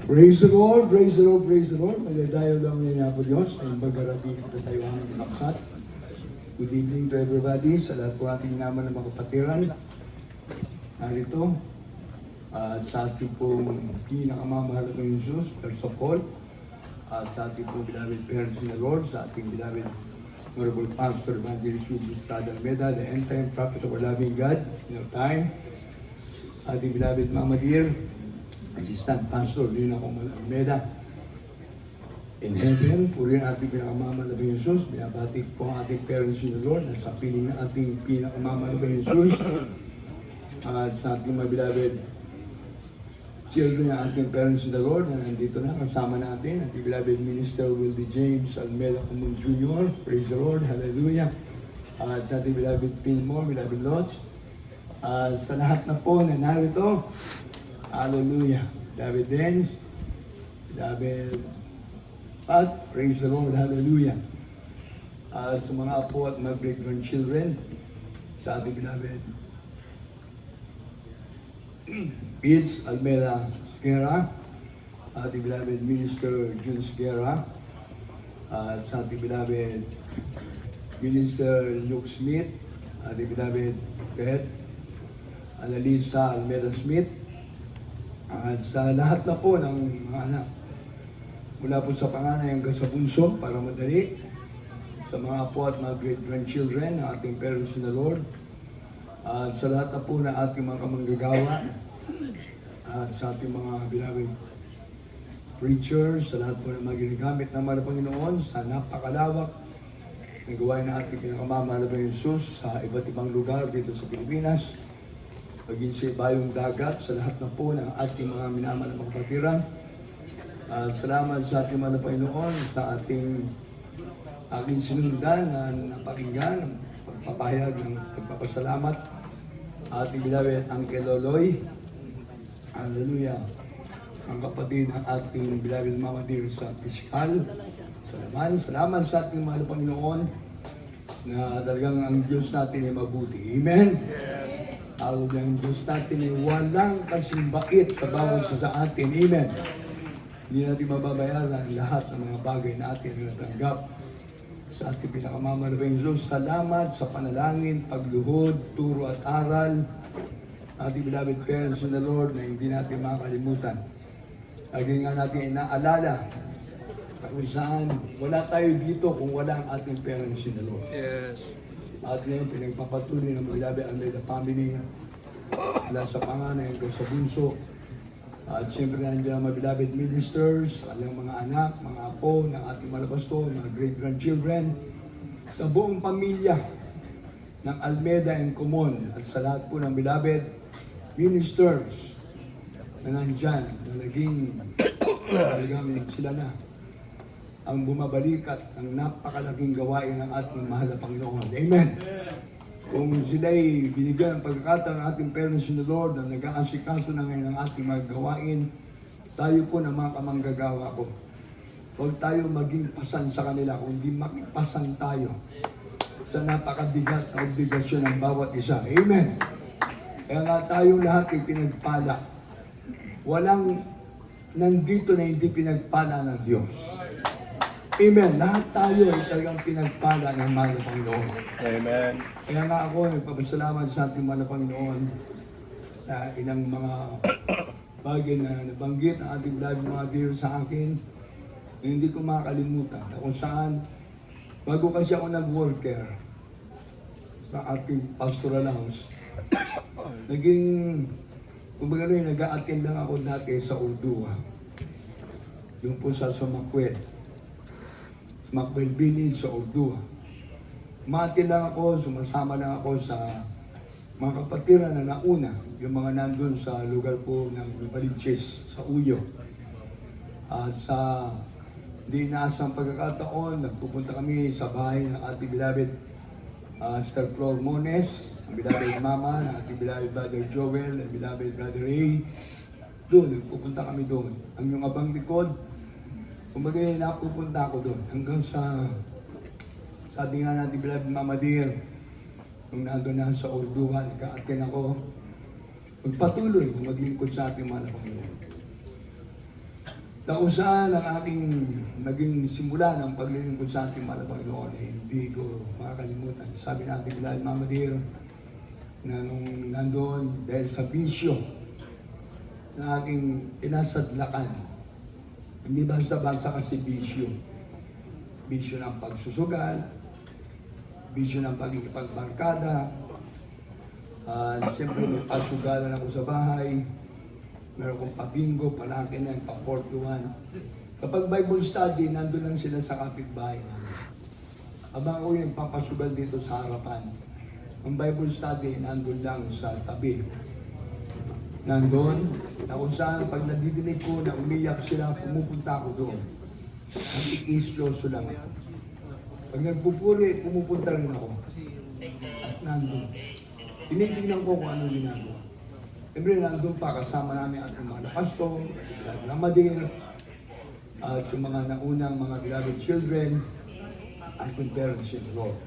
Praise the Lord, praise the Lord, praise the Lord. Magdadayo lang niya po Diyos ay magarapin at tayo ang kapsat. Good evening to everybody sa lahat po ating naman ng mga kapatiran. Narito, sa ating pong pinakamamahal na Jesus, first of all, sa ating pong beloved parents in the Lord, sa ating beloved Honorable Pastor Evangelist Willie Estrada Almeda, the end-time prophet of our loving God in our time, ating beloved Mama Dear, Assistant Pastor Lina Comal Almeda. In heaven, puri ang ating pinakamamahal na Jesus. Binabati po ang ating parents in the Lord at sa piling ng ating pinakamamahal na Jesus. Sa ating mga beloved children ng ating parents in the Lord na nandito na kasama natin. Ating beloved Minister Willie James Almeda Comun Jr. Praise the Lord. Hallelujah. Sa ating beloved Pilmore, beloved Lodge. Sa lahat na po na narito, hallelujah. David Denz, David Pat, praise the Lord, hallelujah. Sa mga apo at mga great-grandchildren, sa ating beloved Pete Almeda Sguerra, ating beloved Minister Jun Sguerra, sa ating beloved Minister Luke Smith, ating beloved Pet, Annalisa Almeda Smith, at sa lahat na po ng mga anak, mula po sa panganay hanggang sa bunso, para madali, sa mga apo at mga great-grandchildren, ang ating parents in the Lord, sa lahat na po ng ating mga kamanggagawa, sa ating mga beloved preachers, sa lahat po ng mga ginagamit ng mga Panginoon, sa napakalawak na gawain ng ating pinakamamahal na Jesus sa iba't ibang lugar dito sa Pilipinas, maging sa ibayong dagat, sa lahat na po ng ating mga minamahal na kapatiran. Salamat sa ating mga Panginoon, sa ating sinundan na napakinggan, ang pagpapahayag ng pagpapasalamat. Ating beloved Uncle Loloy, hallelujah, ang kapatid ng ating beloved Mama Dear sa Piskal. Salamat sa ating mga Panginoon na talagang ang Diyos natin ay mabuti. Amen? Hallelujah, ang Diyos natin ay walang kasimbait sa bawat isa sa atin. Amen? Hindi natin mababayaran lahat ng mga bagay natin na natanggap sa ating pinakamamahal na Diyos. Salamat sa panalangin, pagluhod, turo at aral. Ating beloved parents in the Lord na hindi natin makakalimutan. Lagi nga natin inaalala na kung saan wala tayo dito kung wala ang ating parents in the Lord. Yes. At ngayon, pinagpapatuloy ng mga beloved Almeda family mula sa panganay hanggang sa bunso. At siyempre nandiyan ang mga beloved ministers, kanilang mga anak, mga apo ng ating mga pastor, mga great-grandchildren, sa buong pamilya ng Almeda and Comun at sa lahat po ng beloved ministers na nandyan, na naging talagang sila na ang bumabalikat ng napakalaking gawain ng ating mahal na Panginoon. Amen. Kung sila'y binigyan ng pagkakataon ng ating parents in the Lord na nag-aasikaso na ngayon ng ating mga gawain, tayo po na mga kamanggagawa ko. Huwag tayo maging pasan sa kanila, kundi makipasan tayo sa napakabigat na obligasyon ng bawat isa. Amen. Kaya nga tayong lahat ay pinagpala. Walang nandito na hindi pinagpala ng Diyos. Amen. Lahat tayo ay talagang pinagpala ng mahal na Panginoon. Amen. Kaya nga ako nagpapasalamat sa ating mahal na Panginoon sa ilang mga bagay na nabanggit ang ating beloved mga dear sa akin na hindi ko makakalimutan. Na kung saan, bago kasi ako nag-worker sa ating pastoral house, kumbaga nag-a-attend lang ako dati sa Urdua. Doon po sa Sumakwel Village sa Urdua. Mati lang ako, sumasama lang ako sa mga kapatiran na nauna, yung mga nandun sa lugar po ng Baliches, sa Uyo. At sa di inaasang pagkakataon, nagpupunta kami sa bahay ng ating beloved Sir Flor Mones, ang beloved Mama, ng ating beloved Brother Joel, ang beloved Brother Ray. Doon, nagpupunta kami doon. Ang yung abang likod, kumbaga napupunta ako doon hanggang sa, sabi nga natin beloved Mama Dear, nung nandun na sa Ordua, nagka-attend ako, magpatuloy na maglingkod sa ating mahal na Panginoon. Na kung saan ang aking naging simula ng paglilingkod sa ating mahal na Panginoon, hindi ko makakalimutan. Sabi natin, Bilal Mama Dear, na nung nandun, dahil sa bisyo na aking inasadlakan, hindi basta-basta kasi bisyo. Bisyo ng pagsusugal, bisyo ng pagkipagbarkada, siyempre may pasugalan ako sa bahay, meron akong pabingo, palakinan, pa-41. Kapag Bible study, nandun lang sila sa kapitbahay namin. Habang ako'y nagpapasugal dito sa harapan, ang Bible study, nandun lang sa tabi. Nandun, na kung saan pag nadidinig ko na umiyak sila, pumupunta ako doon. Nakikisloso lang ako. Pag nagpupuri, pumupunta rin ako. At nandun. Tinitingnan ko kung anong ginagawa. Siyempre, nandun pa kasama namin at mga pastor, at Ramadir, at yung mga naunang mga beloved children, at yung parents in the Lord.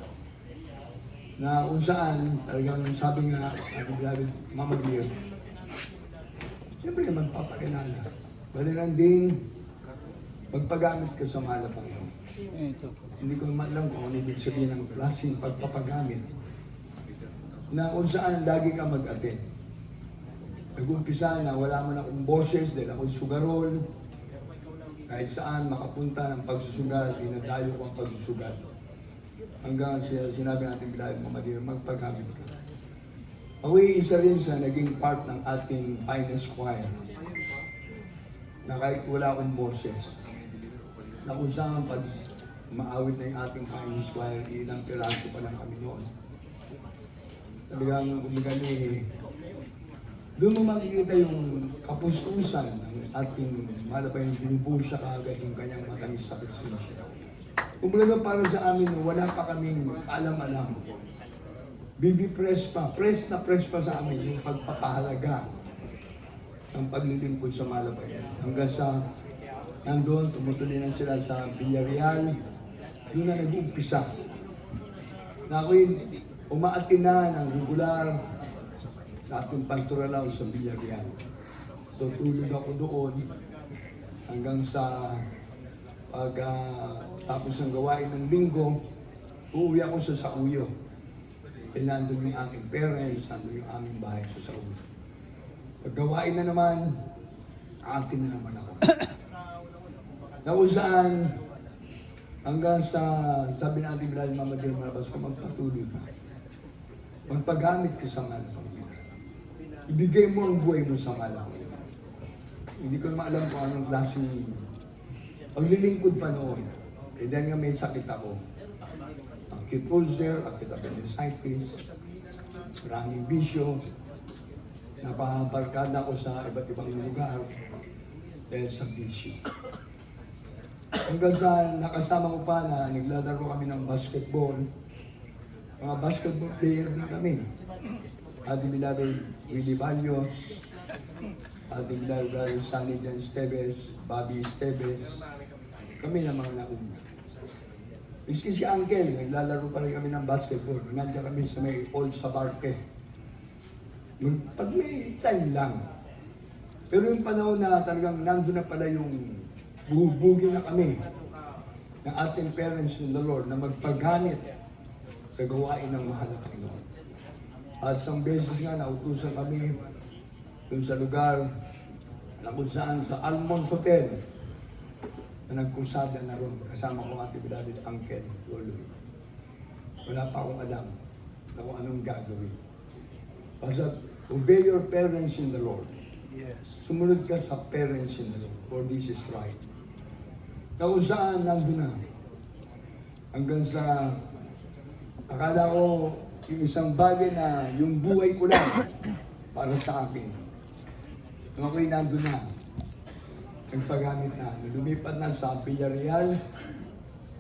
Na kung saan, talagang sabi nga, at beloved Mama Dear, siyempre, magpapakilala. Baliran din, magpagamit ka sa mahal na Panginoon. Hindi ko naman alam kung ano ibig sabihin ng klaseng pagpapagamit. Na kung saan lagi ka mag-attend. Nag-umpisa na wala man akong boses dahil ako'y sugarol. Kahit saan makapunta ng pagsusugal, dinadayo ko ang pagsusugal. Hanggang sinabi natin bilang Mama Dear, magpagamit ka. Ako'y isa rin sa naging part ng ating finest choir. Na kahit wala akong boses, na kung saan pag maawit na yung ating finest choir, ilang piraso pa lang kami noon. Talagang kumigani, doon mo makikita yung kapustusan ng ating malabay yung binubuhos siya kaagad yung kanyang matamis sa presensya. Kumbaga para sa amin, wala pa kaming kaalam-alam. Press pa sa amin yung pagpapahalaga ng paglilingkod sa malabay. Hanggang sa nandun, tumutuloy na sila sa Villarreal, doon na nag-umpisa. Na ako'y umaatin na ng regular sa ating pastoral house sa Villarreal. Tutulog ako doon hanggang sa tapos ng gawain ng linggo, uuwi ako sa Sauyo. E nandun yung aking parents, nandun yung aming bahay sa Sauyo. Pag gawain na naman, atin na naman ako. Na kung saan, hanggang sa, sabi natin Bilal Mama Dear Malabas, kung magpatuloy ka, magpagamit ka sa mahal na Panginoon. Ibigay mo ang buhay mo sa mahal na Panginoon. Hindi ko naman alam kung anong klaseng paglilingkod pa noon. Eh dahil nga may sakit ako. Acute ulcer, acute appendicitis, maraming bisyo, napabarkada ko sa iba't ibang lugar dahil sa bisyo. Hanggang sa nakasama ko pa na naglalaro kami ng basketball, mga basketball player din kami. Ating beloved Willie Balios, ating beloved Sunny Jan Esteves, Bobby Esteves, kami na mga nauna. Miski si Uncle, naglalaro pa rin kami ng basketball. Nandiyan kami sa may All Sabarte. Pag may time lang. Pero yung panahon na talagang nandun na pala yung bubugi na kami ng ating parents in the Lord na magpagamit sa gawain ng mahal na Panginoon. At isang beses nga nautusan kami dun sa lugar na kung saan sa Almond Hotel na nagkusada na ron kasama ko ating beloved Uncle Loloy. Wala pa akong alam na kung anong gagawin. Basta obey your parents in the Lord. Yes. Sumunod ka sa parents in the Lord, for this is right. Na kung saan nandun na. Hanggang sa akala ko yung isang bagay na yung buhay ko lang para sa akin. Nung ako'y nandun na, nagpagamit na. Nung lumipat na sa Villarreal,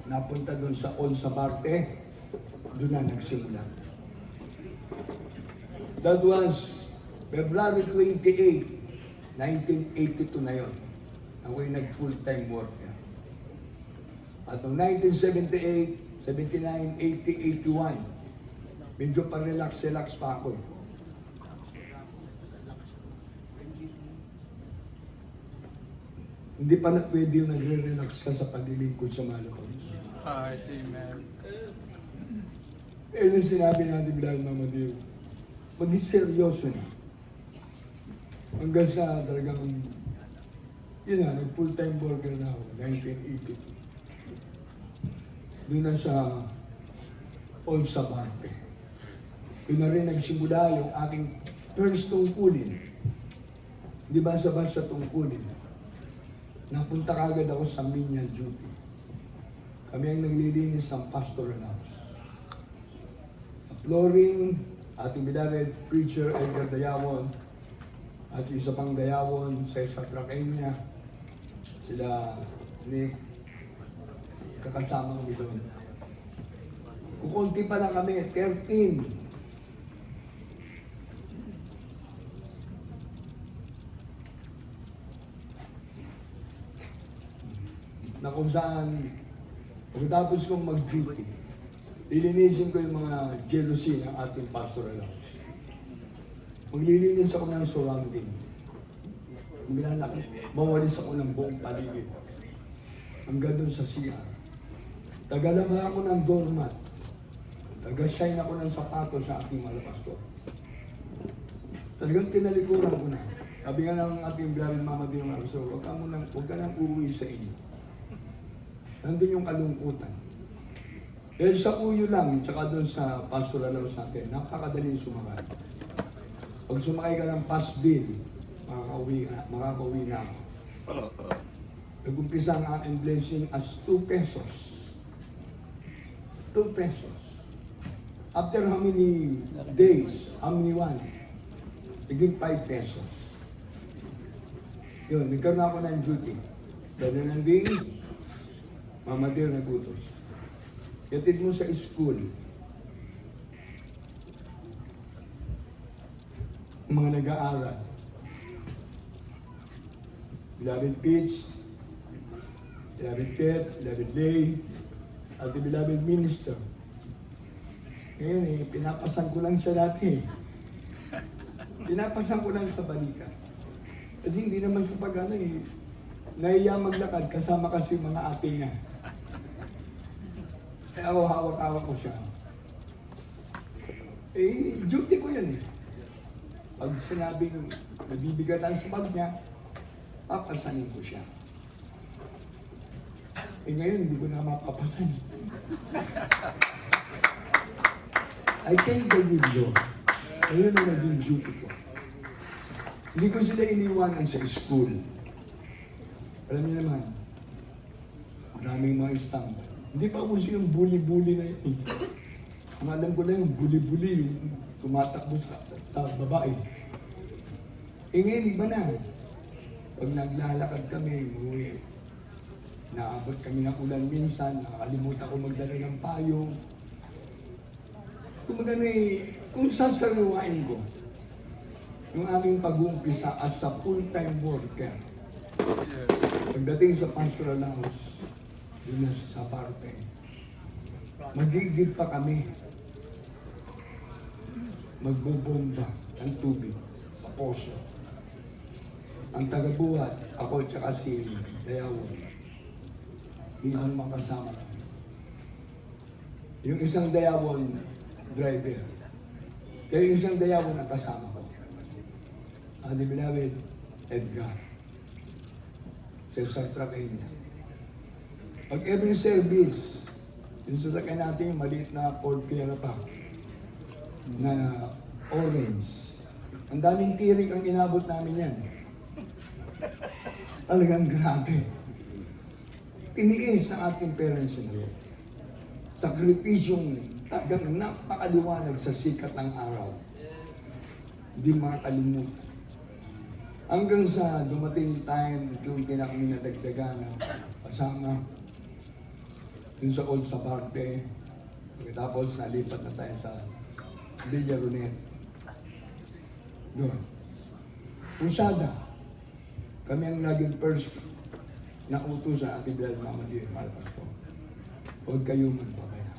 napunta doon sa All Sabarte, doon na nagsimula. That was February 28, 1982 na yun. Ako'y nag-full-time worker. At noong 1978, 79, 80, 81, Medyo pa-relax pa ako. Hindi pala pwede yung nagre-relax ka sa paglilingkod sa malapag. Amen. Eh, yung sinabi natin dahil Mama Dio, maging seryoso na. Hanggang sa talagang, yun na, nag-full-time worker na ako, 1982. Doon na sa Old Sabarte. Doon na rin nagsimula yung aking first tungkulin. Di ba sa tungkulin? Napunta kagad ako sa menial duty. Kami ang naglilinis ng pastoral house. Sa flooring, ating beloved preacher Edgar Dayawon, at isa pang Dayawon, Cesar Traqueña, sila Nick, kakasama kami doon. Kukunti pa lang kami, 13. Na kung saan, pagkatapos kong mag-duty, lilinisin ko yung mga jealousy ng ating pastoral house. Maglilinis ako ng surrounding. Mawalis ako ng buong paligid. Hanggang doon sa CR. Tagalaba ako ng doormat. Taga-shine ako ng sapato sa ating mga pastor. Talagang tinalikuran ko na. Sabi nga ng ating beloved Mama Dio Marso, huwag ka nang uuwi sa inyo. Nandun yung kalungkutan. Dahil sa uyo lang, tsaka doon sa pastoral house natin, napakadaling sumakay. Pag sumakay ka ng pass bill, makakauwi na ako. Nag-umpisa ang aking blessing as 2 pesos. 2 pesos. After how many days, how many one? Naging 5 pesos. Yun, nagkaroon ako ng duty. Dahil nanding, Mama Dio nagutos. Yatid mo sa school. Mga nag-aaral. Beloved Peach, Beloved Ted, Beloved Lay, at the Beloved Minister. Ngayon pinapasan ko lang siya dati. Pinapasan ko lang sa balikat. Kasi hindi naman sa pag-ano nahiya maglakad kasama kasi mga ate niya. Ako, hawak-hawak ko siya. Duty ko yan Pag sinabing nabibigatan sa bag niya, papasanin ko siya. Ngayon, hindi ko na mapapasan. I thank the good Lord. Ayun ang naging duty ko. Hindi ko sila iniwanan sa school. Alam niyo naman, maraming mga istambay. Hindi pa uso yung bully-bully na yun. Ang alam ko na yung bully-bully, yung tumatakbo sa babae. Ngayon, iba na. Pag naglalakad kami, umuwi, naabot kami ng ulan minsan, nakakalimutan ko magdala ng payong. Kung sasariwain ko, yung aking pag-uumpisa as a full-time worker, pagdating sa pastoral house, yun na sa parte, magigib pa kami. Magbobomba ng tubig sa poso. Ang tagabuhat, ako tsaka si Dayawon, hindi naman makasama kami. Yung isang Dayawon, driver. Kaya yung isang Dayawon ang kasama ko. Ang beloved Edgar. Cesar Traqueña. Pag every service, yung sasakyan natin yung maliit na Ford Fiera pa, na orange. Ang daming tirik ang inabot namin yan. Talagang grabe. Tiniis sa ating parents na Lord. Sakripisyong tagang napakaliwanag sa sikat ng araw. Hindi makakalimutan. Hanggang sa dumating yung time, yung na kami nadagdagan ng pasama, yung sa Old Sabarte, pagkatapos nalipat na tayo sa Villaronet. Doon. Pusada. Kami ang naging first na utos sa ating beloved Mama Dio Marcos. Huwag kayong magpapaya.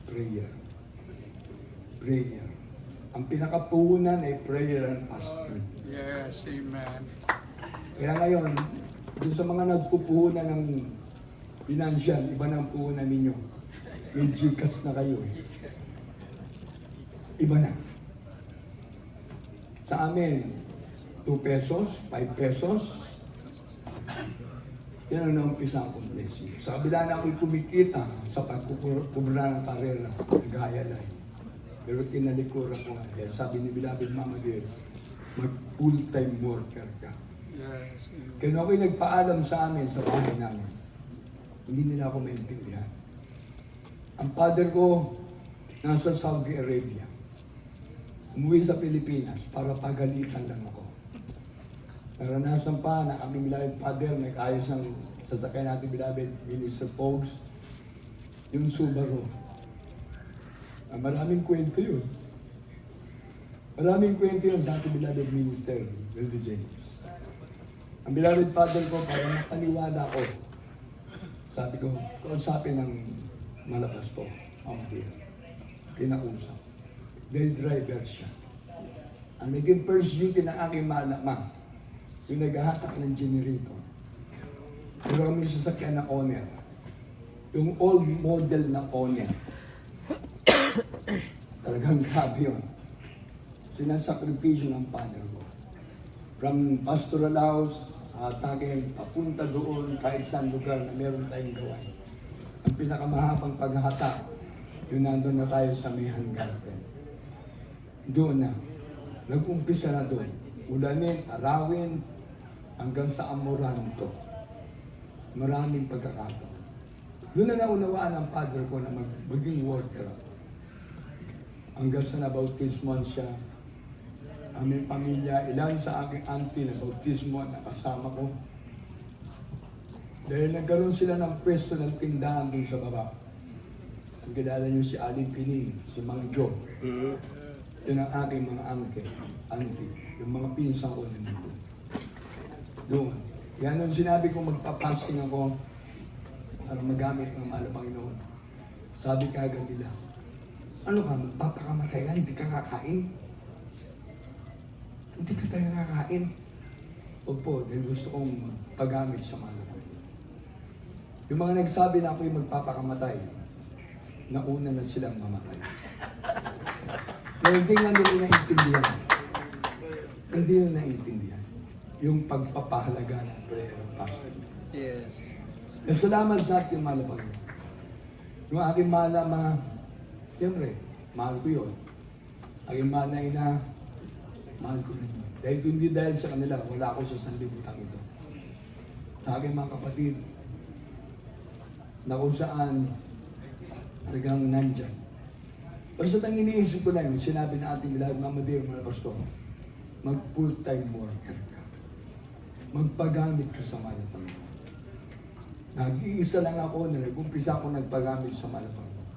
Prayer. prayer. Ang pinakapuhunan ay prayer and fasting. Yes, amen. Kaya ngayon, doon sa mga nagpupuhunan ng financial, iba na ang puhunan ninyo. May Gcash na kayo eh. Iba na. Sa amin, 2 pesos, 5 pesos, yan ang naumpisa akong blessing. Sa kabila na ako'y kumikita sa pagkukubra ng karera, nag-hayalay. Pero tinalikuran ko nga. Dahil sabi ni Beloved Mama Dear, mag-full-time worker ka. Yes, amen. Kaya nung ako'y nagpaalam sa amin, sa bahay namin, hindi nila ako maintindihan. Ang father ko, nasa Saudi Arabia. Umuwi sa Pilipinas para pagalitan lang ako. Naranasan pa na aming beloved father, nag-ayos ng sasakyan natin beloved Minister Pogues, yung Subaru. Maraming kwento yun. Maraming kwento yun sa ating beloved Minister, Wildy James. Ang beloved father ko, para mapaniwala ko, sabi ko, kausapin ng malapas to, Mama Dear. Pinausap. Dahil driver siya. Ang naging first duty ng aking malama, yung naghahatak ng generator. Pero kami sasakyan na owner. Yung old model na owner. Talagang grabe yun. Sinasakripisyo ng father ko. From pastoral house, atake, papunta doon, kahit saan lugar na meron tayong gawain. Ang pinakamahabang paghahatak, yun nandun na tayo sa Mayhan Garden. Doon na. Nag-umpisa na doon. Ulanin, arawin, hanggang sa Amoranto. Maraming pagkakataon. Doon na naunawaan ng father ko na maging worker ako. Hanggang sa nabautismoan siya, aming pamilya, ilan sa aking auntie na bautismoan na kasama ko. Dahil nagkaroon sila ng pwesto ng tindahan doon sa baba. Ang kilala niyo si Aling Pining, si Mang Jo. Yun ang aking mga auntie, yung mga pinsang ko na nandun. Doon. Yan ang sinabi ko magpapasting ako para magamit ng mahal na Panginoon. Sabi ka agad nila, ano ka, magpapakamatay ka, hindi ka kakain? Hindi ka talaga kakain? Opo, dahil gusto kong magpagamit sa mahal na Panginoon. Yung mga nagsabi na ako'y magpapakamatay, nauna na silang mamatay. Pero hindi nga nila naintindihan. Hindi nila naintindihan yung pagpapahalaga ng prayer and fasting. Yes. Salamat sa ating mahal na Panginoon. Yung aking mahal na siyempre, mahal ko yun. Aking mahal na ina, mahal ko rin yun. Dahil hindi dahil sa kanila, wala ako sa sanlibutan ito. Sa aking mga kapatid, na kung saan talagang nandyan. Basta ang iniisip ko lang, sinabi na ating beloved Mama Dear, mga pastor, mag-full-time worker ka. Magpagamit ka sa mahal na Panginoon. Nag-iisa lang ako na nag-umpisa ako nagpagamit sa mahal na Panginoon.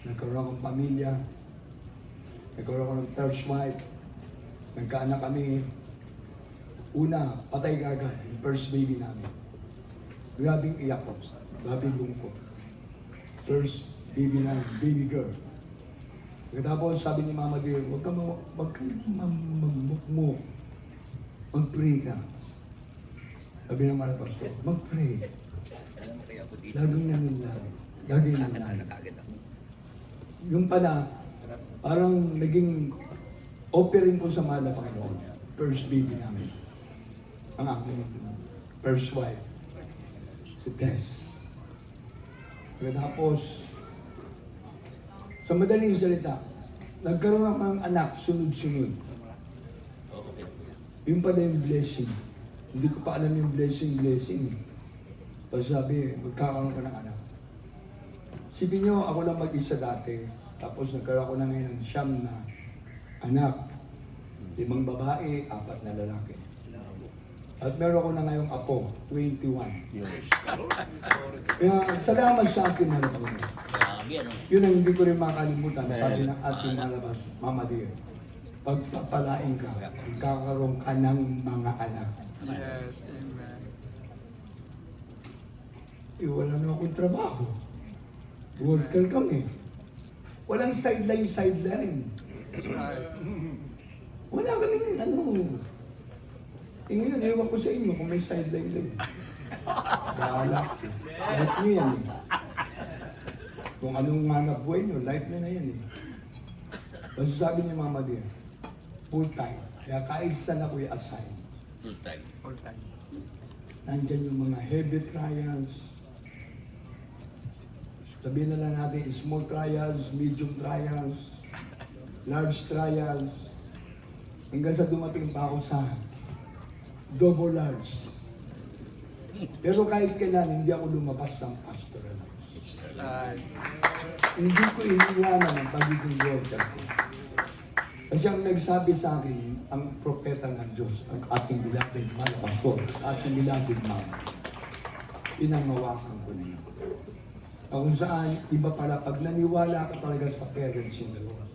Nagkaroon akong pamilya, nagkaroon ako ng first wife, nagkaanak kami. Una, patay ka agad, yung first baby namin. Grabing iyak ko, grabing lungkot. First baby namin, baby girl. Tapos sabi ni Mama Dear, huwag kang magmukmuk. Mag-pray ka. Sabi ng mga pastor, mag-pray. Laging nangyayari. Laging nangyayari. Yung pala, parang naging offering ko sa mahal na Panginoon. First baby namin. Ang aking first wife. Si Tess. Tapos, sa madaling salita, nagkaroon ako ng anak, sunod-sunod. Yung pala yung blessing. Hindi ko pa alam yung blessing. Tapos sabi, magkakaroon ka ng anak. Sipin nyo, ako lang mag-isa dati. Tapos nagkaroon ako na ngayon ng 9 na anak. 5 babae, 4 na lalaki. At meron ako na ngayong apo, 21. Kaya salamat sa akin, mahal na Panginoon. Yun ang hindi ko rin makalimutan. Sabi ng ating malabas, Mama Dear, pagpapalain ka, magkakaroon ka ng mga anak. Yes, amen. Wala na akong trabaho. Worker kami. Walang sideline. That's right. Wala kaming ano. Ngayon, ewan ko sa inyo kung may sideline kayo. Bahala ko. Life nyo yan eh. Kung anong hanap buhay nyo, life nyo na yan eh. Basta sabi ni Mama Dear, full time. Kaya kahit saan ako i-assign. Full time. Nandyan yung mga heavy trials. Sabihin na lang natin, small trials, medium trials, large trials. Hanggang sa dumating pa ako sa double large. Pero kahit kailan, hindi ako lumabas ng pastoral house. Right. Hindi ko iniwanan ang pagiging worker ko. Kasi ang nagsabi sa akin, ang propeta ng Diyos, ang ating beloved mga pastor, at ating beloved mama, pinangawakan ko na yun. Kung saan, iba pala, pag naniwala ka talaga sa parents in the Lord,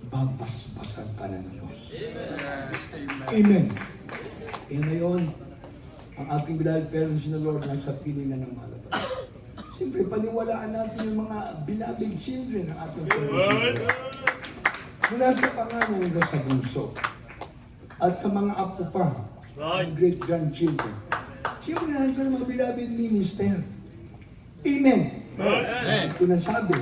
babasbasan ka ng Diyos. Yes, amen. Amen. Kaya ngayon, ang ating beloved parents in the Lord nasa piningan ng malabas. Siyempre, paniwalaan natin yung mga beloved children ng ating parents in the Lord. Mula sa panganay hanggang sa bunso. At sa mga apo pa, mga great-grandchildren. Siyempre, nandiyan ang mga beloved minister. Amen. Ito na sabi,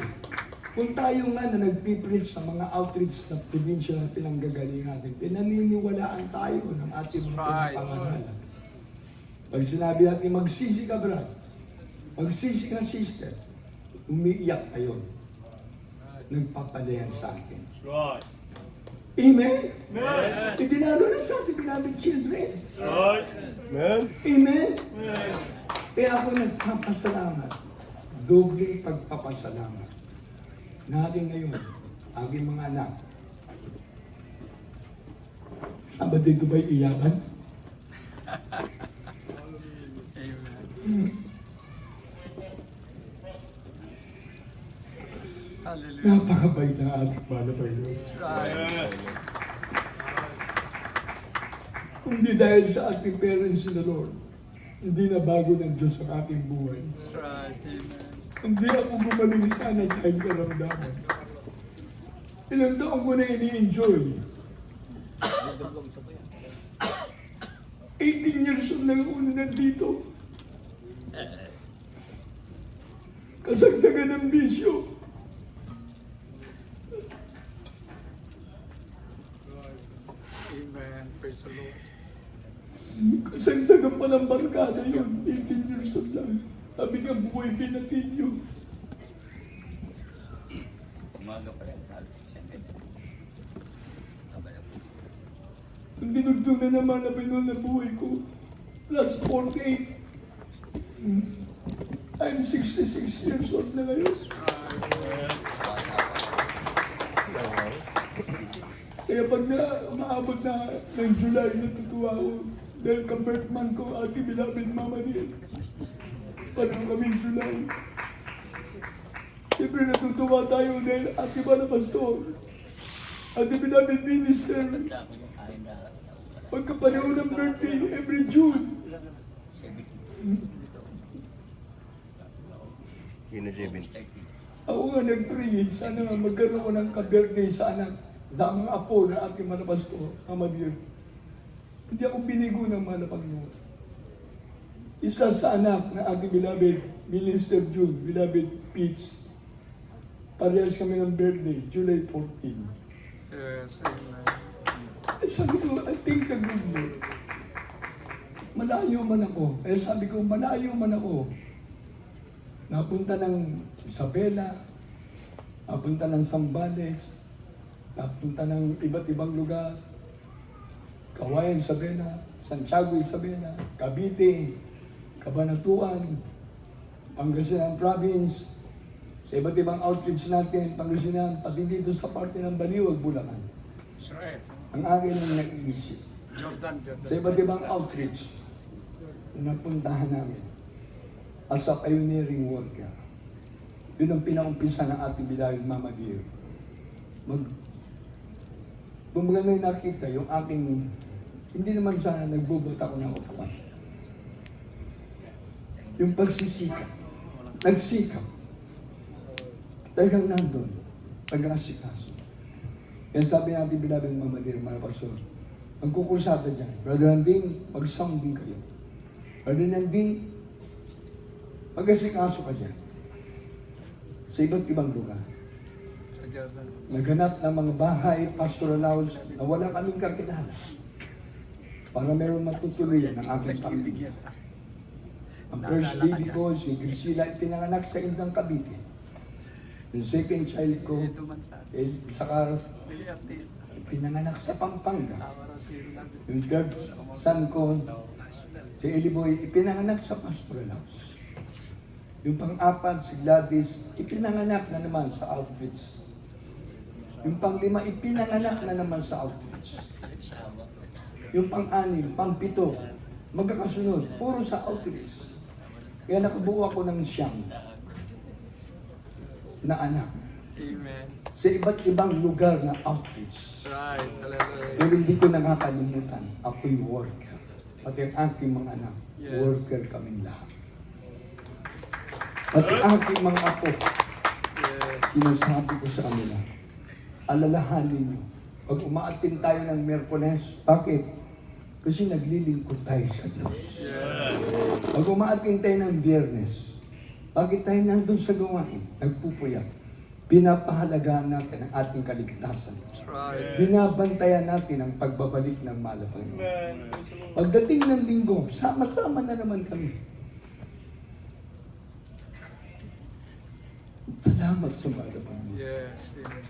kung tayo nga na nagpipreach sa mga outreach na probinsya na pinanggagalingan natin, pinaniniwalaan tayo ng ating mga pinapangaralan. Pag sinabi natin, magsisi ka brad, magsisi ka sister, umiiyak tayo. Nagpapalayan sa atin. Right. Amen? Itinalo na sa ating beloved children. Right. Amen. Amen? Kaya ako nagpapasalamat. Dobling pagpapasalamat. Natin ngayon, aking mga anak. Saba dito ba'y iyakan? Amen. Hallelujah. Napakabait ng ating malabay Diyos. Right. Kundi dahil sa ating parents in the Lord, hindi na bago ng Diyos ang ating buhay. That's right. Amen. Hindi ako gumaling sana sa aking karamdaman. Ilang taong ko na ini-enjoy. 18 years old lang ako na nandito. Kasagsagan ng bisyo. Amen. Praise the Lord. Kasagsagan pa ng barkada yun. 18 years old lang. Sabi nga, buhay pinatilyo. Umaga pa rin, halos isang ganyan. Ang dinugtong na naman na pinon na buhay ko. Plus 48. I'm 66 years old na ngayon. Kaya pag maabot na ng July, natutuwa ako. Dahil ka-birthman ko, ate beloved mama niya. Parang kaming July. Siyempre natutuwa tayo dahil ate ba na pastor? Ate beloved minister. Pagkapareho ng birthday, every June. Ako nga nag-pray, sana magkaroon ko ng ka-birthday sa anak. Sa mga apo na ating mga pastor, Mama Dear. Hindi ako binigo ng mga Panginoon. Isa sa anak na ating beloved Minister June, beloved Peach. Parehas kami ng birthday, July 14. Yes, amen. Sabi ko, I think the good Lord. Malayo man ako. Sabi ko, malayo man ako. Napunta ng Isabela, napunta ng Zambales, napunta ng iba't ibang lugar. Kawayan, Isabela, Santiago, Isabela, Cavite, Cabanatuan, Pangasinan Province, sa iba't ibang outreach natin, Pangasinan, pati dito sa parte ng Baliwag, Bulacan. That's right. Ang akin ang naiisip. Jordan. Sa iba't ibang outreach na napuntahan namin as a pioneering worker. Yun ang pinaumpisa ng ating beloved Mama Dear. Kumbaga may nakita yung aking, hindi naman sana nagbubot ako ng upuan. Yung pagsisikap, nagsikap, talagang nandun. pag-aasikaso. Kaya sabi natin, bilabing mamalir, mga pastor, ang kukusada dyan, Brother Nanding, mag-sounding kayo. Brother Nanding, mag-asikaso ka dyan. Sa iba't ibang lugar. Sa Jordan. Naganap ng mga bahay, pastoral house, na wala kaming kakilala. Para meron matutuloyan ang aking pamilya. Ang first baby ko, si Grisila, pinanganak sa Indang Cavite. Yung second child ko, Ito man sa saka Pili artist. pinanganak sa Pampanga. Tawara si Ronaldo. Yung third son ko, si Eliboy, ipinanganak sa pastoral house. Yung pang-apat, si Gladys, ipinanganak na naman sa outreach. Yung pang-lima, ipinanganak na naman sa outreach. Yung pang-anim, pang-pito, magkakasunod, puro sa outreach. Kaya nakabuo ako ng siyam na anak Amen. sa iba't ibang lugar na outreach. Right. Hallelujah. Pero hindi ko nakakalimutan, ako'y worker. Pati ang aking mga anak, Yes. worker kaming lahat. Pati ang aking mga apo, Yes. sinasabi ko sa kanila, alalahanin niyo, pag umaatin tayo ng Miyerkules, bakit? Kasi naglilingkod tayo sa Diyos. Yes. Pag umaatin tayo ng Biyernes, bakit tayo nandun sa gawain? Nagpupuyat. Pinapahalagaan natin ang ating kaligtasan. That's right. Binabantayan natin ang pagbabalik ng mahal na Panginoon. Pagdating ng linggo, sama-sama na naman kami. Salamat sa mahal na Panginoon. Yes. Amen.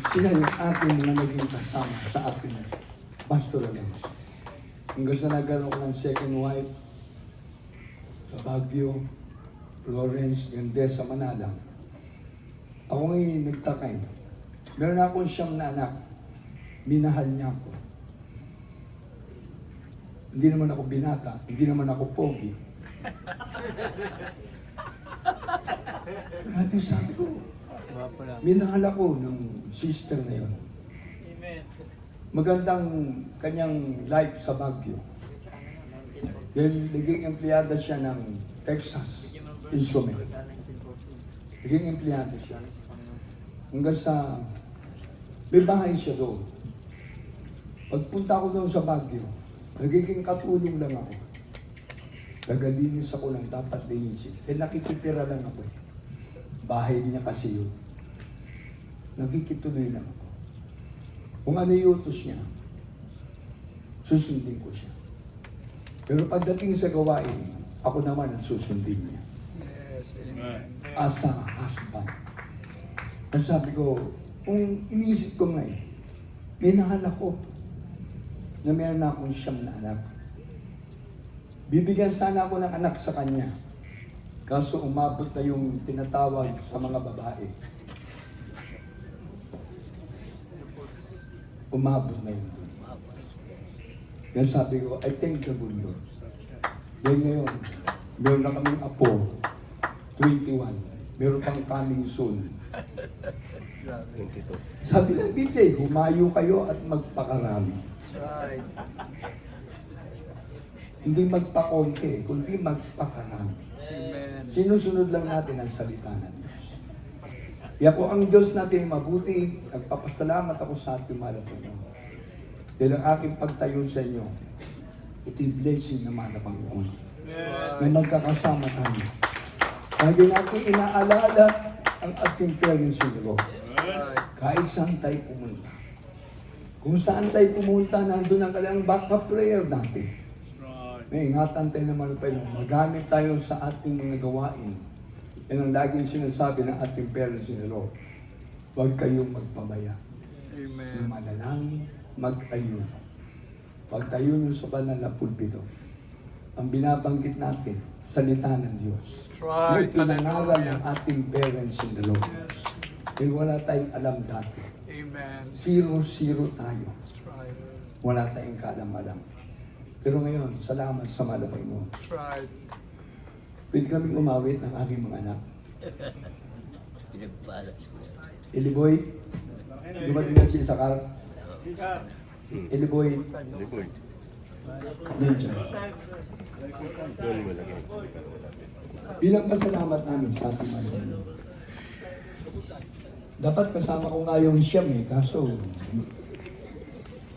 Sila yung ating mga naging kasama sa ating pastoral house. Hanggang sa nagkaroon ko ng second wife sa Baguio, Florence, Gande, sa Manalang. Ako ngayon nagtakay. Meron akong siyam na anak. Minahal niya ako. Hindi naman ako binata, hindi naman ako pogi. Grabe, sabi ko, Wapo lang. minahal ako ng sister na yun. Magandang kanyang life sa Baguio. Dahil naging empleyada siya ng Texas Instrument. Naging empleyada siya. Hanggang sa, may bahay siya doon. Pagpunta ko doon sa Baguio, nagiging katulong lang ako. Nagalinis ako ng dapat linisin. Nakikitira lang ako. Bahay niya kasi yun. Nakikituloy lang ako. Kung ano iutos niya, susundin ko siya. Pero pagdating sa gawain, ako naman ang susundin niya. Yes. Amen. As a husband. At sabi ko, kung iniisip ko ngayon, may nakalak ko na meron na akong siyam na anak. Bibigyan sana ako ng anak sa kanya. Kaso umabot na yung tinatawag sa mga babae. Umabot na yun doon. Yan sabi ko, I thank the good Lord. Yan ngayon, meron na kaming apo, 21. Meron pang coming soon. Sabi ng Biblia, humayo kayo at magpakarami. That's right. Hindi magpakonti, kundi magpakarami. Amen. Sinusunod lang natin ang salita ng Diyos. Kaya kung ang Diyos natin ay mabuti, nagpapasalamat ako sa ating mahal na Panginoon. Dahil ang aking pagtayo sa inyo, ito'y blessing na mahal na Panginoon. Na magkakasama tayo. Lagi natin inaalala ang ating parents in the Lord. Right. Kahit saan tayo pumunta. Kung saan tayo pumunta, nandun ang kanilang backup prayer natin. May ingatan tayo naman tayo, magamit tayo sa ating mga gawain. Yan ang laging sinasabi ng ating parents in the Lord. Huwag kayong magpabaya. Yung Amen. manalangin, mag-ayun. Pagtayo nyo sa banal na pulpito, ang binabanggit natin, salita ng Diyos. May Right. pinangaral ng ating parents in the Lord. Dahil wala tayong alam dati. Amen. 0-0 tayo. That's right. Wala tayong kaalam-alam. Pero ngayon, salamat sa malapay mo. That's right. Pwede kaming umawit ng aking mga anak. Pinagpalas ko yan. Eliboy, dumating na si Isakar. Eliboy, Liboy. nandiyan. Doon mo lagay. Bilang pasalamat namin sa ating mga Dapat kasama ko nga yung siyam eh, kaso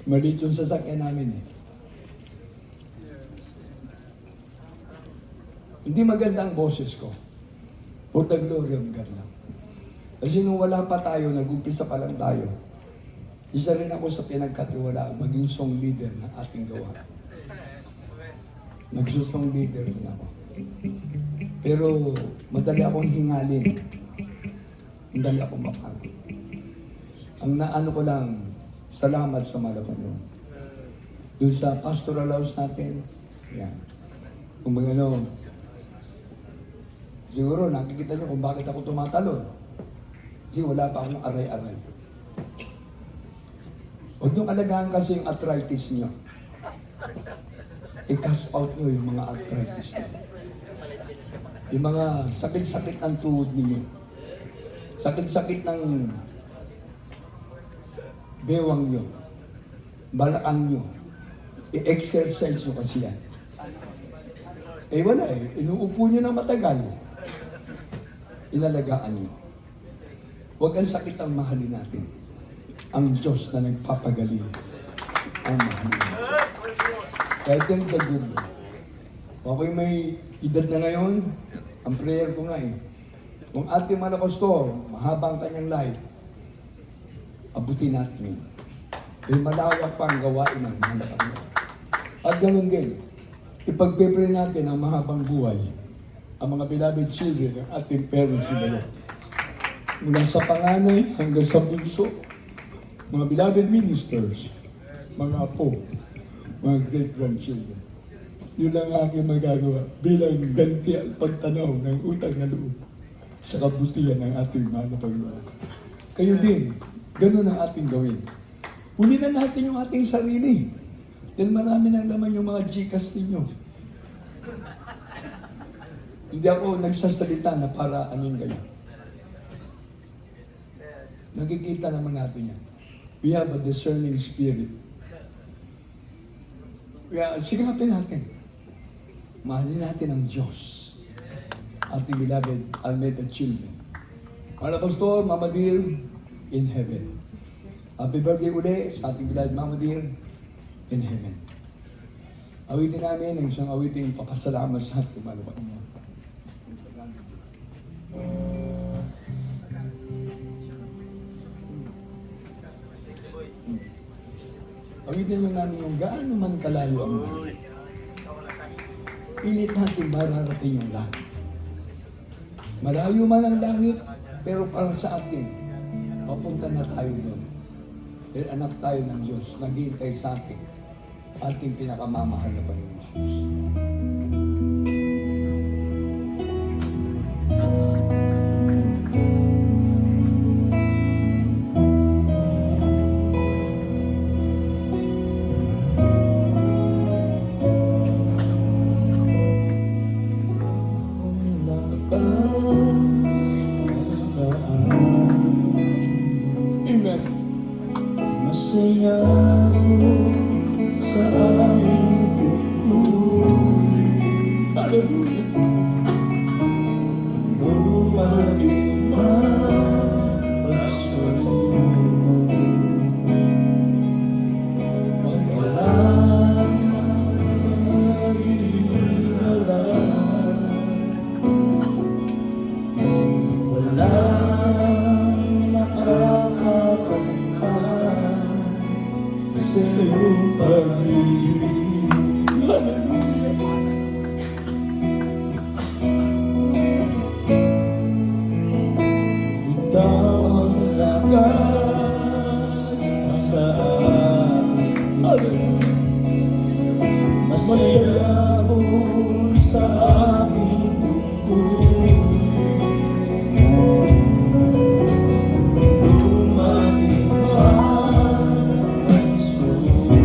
maliit yung sasakyan namin eh. Hindi maganda ang boses ko. For the glory of God lang. Kasi nung wala pa tayo, nag-umpisa pa lang tayo, isa rin ako sa pinagkatiwalaan, maging song leader ng ating gawa. Nagsusong leader din ako. Pero madali akong hingalin. Madali akong mapagod. Ang naano ko lang, salamat sa Malacanang. Doon sa pastoral house natin, yan. Kung ano, siguro nakikita nyo kung bakit ako tumatalon. Kasi wala pa akong aray-aray. Huwag nyo alagaan kasi yung arthritis nyo. I-cast out nyo yung mga arthritis nyo. Yung mga sakit-sakit ng tuhod ninyo. Sakit-sakit ng bewang nyo. Balakang nyo. I-exercise nyo kasi yan. Eh wala eh. Inuupo nyo na matagal. Inalagaan nyo. Huwag ang sakit ang mahalin natin. Ang Diyos na nagpapagaling ang mahalin natin. Kahit yung tagubo. Okay, may edad na ngayon, ang prayer ko nga eh. Kung ating mga pastor, mahaba ang kanyang life, abutin natin yun. Eh malawak pa ang gawain ng mga Panginoon. At ganun din, ipagpipray natin ang mahabang buhay, ang mga beloved children, ang ating parents in the Lord. Mula sa panganay hanggang sa bunso, mga beloved ministers, mga apo, mga great-grandchildren. Yun lang ang aking magagawa bilang ganti at pagtanaw ng utang na loob sa kabutihan ng ating mahal na Panginoon. Kayo din, ganun ang ating gawin. Huli na natin yung ating sarili. Dahil marami nang laman yung mga Gcash ninyo. Hindi ako nagsasalita na para aning kayo. Nakikita naman natin yan. We have a discerning spirit. Kaya sigapin natin. Mahalin natin ang Diyos. Ating beloved Almeida children. Mga pastor, Mama Dear, in heaven. Happy birthday uli sa ating beloved Mama Dear, in heaven. Awitin namin ang isang awiting papasalamat sa ating mga Panginoon. Awitin lang namin yung gaano man kalayo ang langit. Pilit natin mararating yung langit. Malayo man ang langit, pero para sa atin, papunta na tayo doon. Dahil anak tayo ng Diyos, naghihintay sa atin, ating pinakamamahal na Panginoon Jesus. Amen. Masaya sa aming tungkulin. Hallelujah. Dumating man pagsulong. Wala mag-iwala. Wala makakapagpapaan sa iyong pag-ibig. Hallelujah. Ikaw ang lakas sa akin. Hallelujah. Masaya ako sa aking tungkulin. Dumating man ang sulong.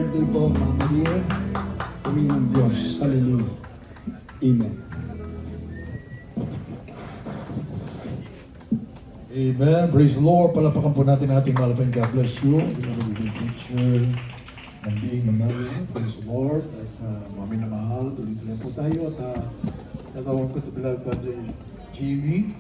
birthday po, Mama Maria. Puri ng Diyos. Hallelujah. Amen. Amen. Praise the Lord. Palapakan po natin ating malapang God bless you. We're the picture ng being a mother. Praise the Lord. At mami na mahal. Tuloy-tuloy po tayo. At natawag ko ito beloved Brother Jimmy.